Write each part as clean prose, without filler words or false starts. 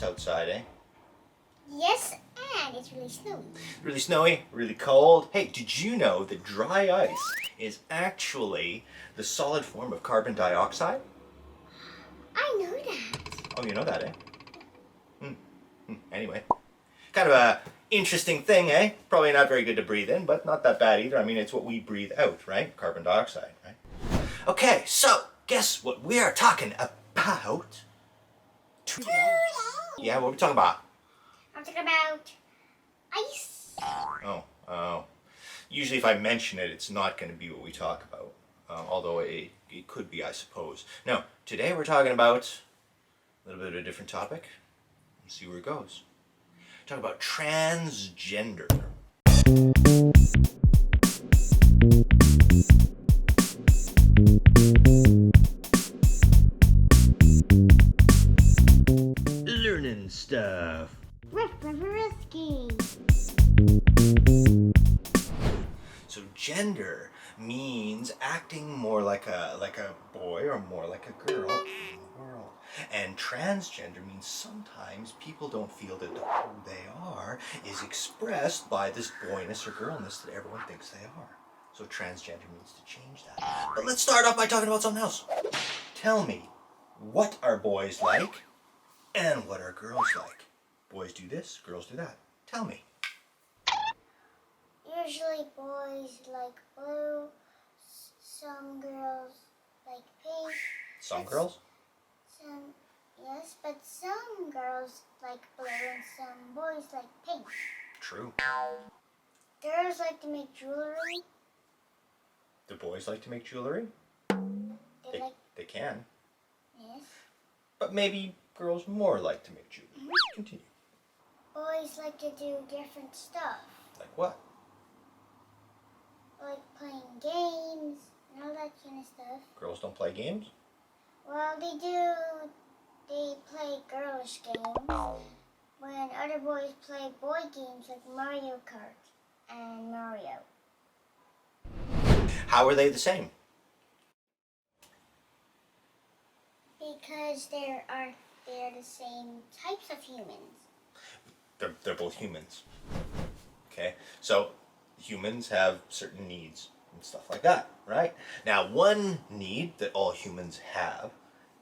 ice outside, eh? Yes, and it's really snowy. Really snowy, really cold. Hey, did you know that dry ice is actually the solid form of carbon dioxide? I know that. Oh, you know that, eh? Anyway, kind of a interesting thing, eh? Probably not very good to breathe in, but not that bad either. I mean, it's what we breathe out, right? Carbon dioxide, right? Okay, so guess what we are talking about today? Yeah, what are we talking about? I'm talking about ice. Oh. Usually if I mention it, it's not going to be what we talk about. Although it could be, I suppose. No, today we're talking about a little bit of a different topic. Let's see where it goes. Talk about transgender. Learning stuff. Risky. So gender means acting more like a boy or more like a girl in the world. And transgender means sometimes people don't feel that who they are is expressed by this boyness or girlness that everyone thinks they are. So transgender means to change that. But let's start off by talking about something else. Tell me, what are boys like and what are girls like? Boys do this, girls do that. Tell me. Usually boys like blue, some girls like pink. Some girls? Yes, but some girls like blue and some boys like pink. True. Girls like to make jewelry. Do boys like to make jewelry? They can. Yes. But maybe girls more like to make jewelry. Continue. Boys like to do different stuff, Like what? like playing games and all that kind of stuff. Girls don't play games? Well, they do. They play girlish games. When other boys play boy games like Mario Kart and Mario. How are they the same? Because they're the same types of humans. They're both humans. Okay? So humans have certain needs and stuff like that, right? Now, one need that all humans have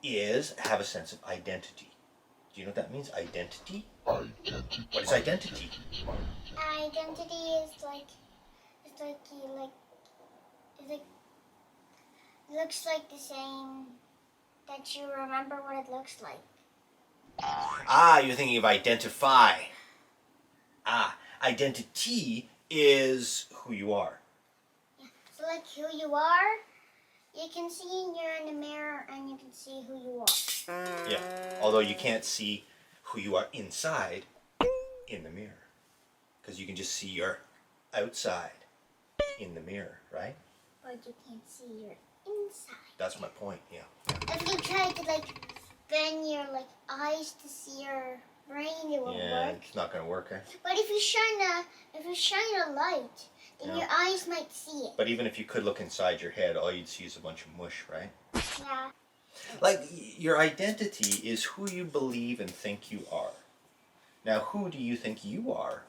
is have a sense of identity. Do you know what that means? Identity? Identity. What is identity? Identity is looks like the same, that you remember what it looks like. Ah, you're thinking of identify. Ah, identity is who you are. Yeah. So like who you are, you can see you're in the mirror and you can see who you are. Yeah, although you can't see who you are inside in the mirror. Because you can just see your outside in the mirror, right? But you can't see your inside. That's my point, yeah. If you try to bend your eyes to see your brain, it won't work. It's not going to work, eh? But if you shine a light, then your eyes might see it. But even if you could look inside your head, all you'd see is a bunch of mush, right? Yeah. Like, your identity is who you believe and think you are. Now, who do you think you are?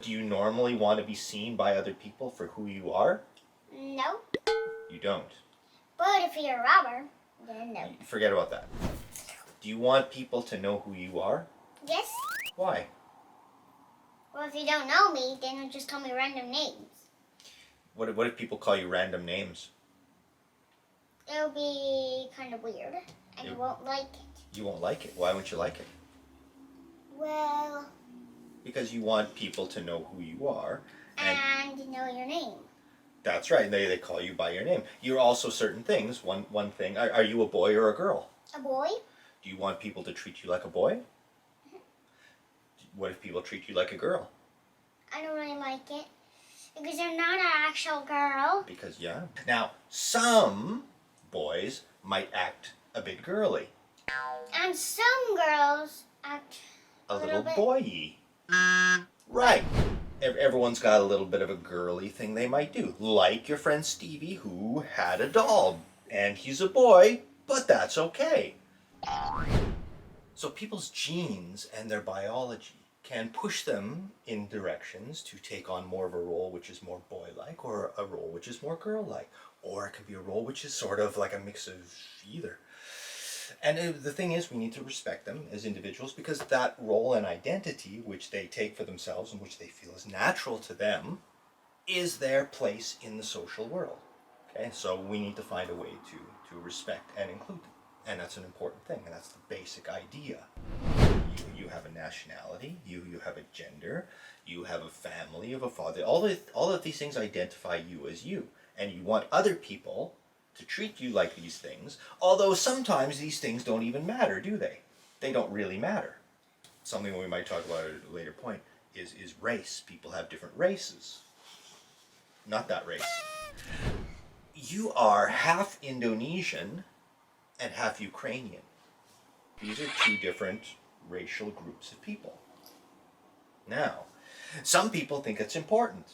Do you normally want to be seen by other people for who you are? No. You don't. But if you're a robber, then no. Forget about that. Do you want people to know who you are? Yes? Why? Well, if you don't know me, then you'll just call me random names. What if people call you random names? It'll be kind of weird, and you won't like it. You won't like it. Why won't you like it? Well... Because you want people to know who you are. And know your name. That's right. They call you by your name. You're also certain things. One thing. Are you a boy or a girl? A boy? Do you want people to treat you like a boy? What if people treat you like a girl? I don't really like it. Because I'm not an actual girl. Because, yeah. Now, some boys might act a bit girly. And some girls act A little bit boy-y. Right. Everyone's got a little bit of a girly thing they might do. Like your friend Stevie, who had a doll. And he's a boy, but that's okay. So people's genes and their biology can push them in directions to take on more of a role which is more boy-like, or a role which is more girl-like, or it can be a role which is sort of like a mix of either. And the thing is, we need to respect them as individuals, because that role and identity which they take for themselves and which they feel is natural to them is their place in the social world. Okay, so we need to find a way to respect and include them. And that's an important thing, and that's the basic idea. You have a nationality, you have a gender, you have a family, you have a father. All of these things identify you as you. And you want other people to treat you like these things, although sometimes these things don't even matter, do they? They don't really matter. Something we might talk about at a later point is race. People have different races. Not that race. You are half Indonesian and half Ukrainian. These are two different racial groups of people. Now, some people think it's important.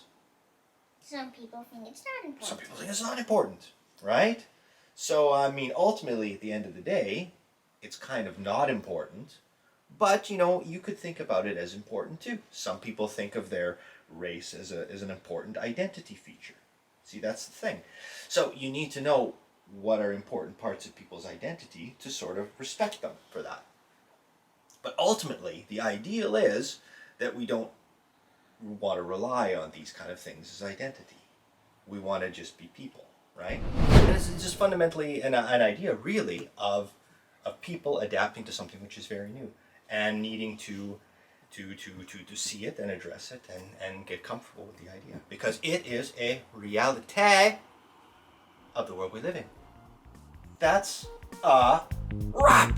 Some people think it's not important. Some people think it's not important, right? So, I mean, ultimately, at the end of the day, it's kind of not important. But, you know, you could think about it as important too. Some people think of their race as an important identity feature. See, that's the thing. So you need to know what are important parts of people's identity to sort of respect them for that. But ultimately, the ideal is that we don't want to rely on these kind of things as identity. We want to just be people, right? And it's just fundamentally an idea, really, of people adapting to something which is very new and needing to see it and address it and get comfortable with the idea, because it is a reality of the world we live in. That's a wrap.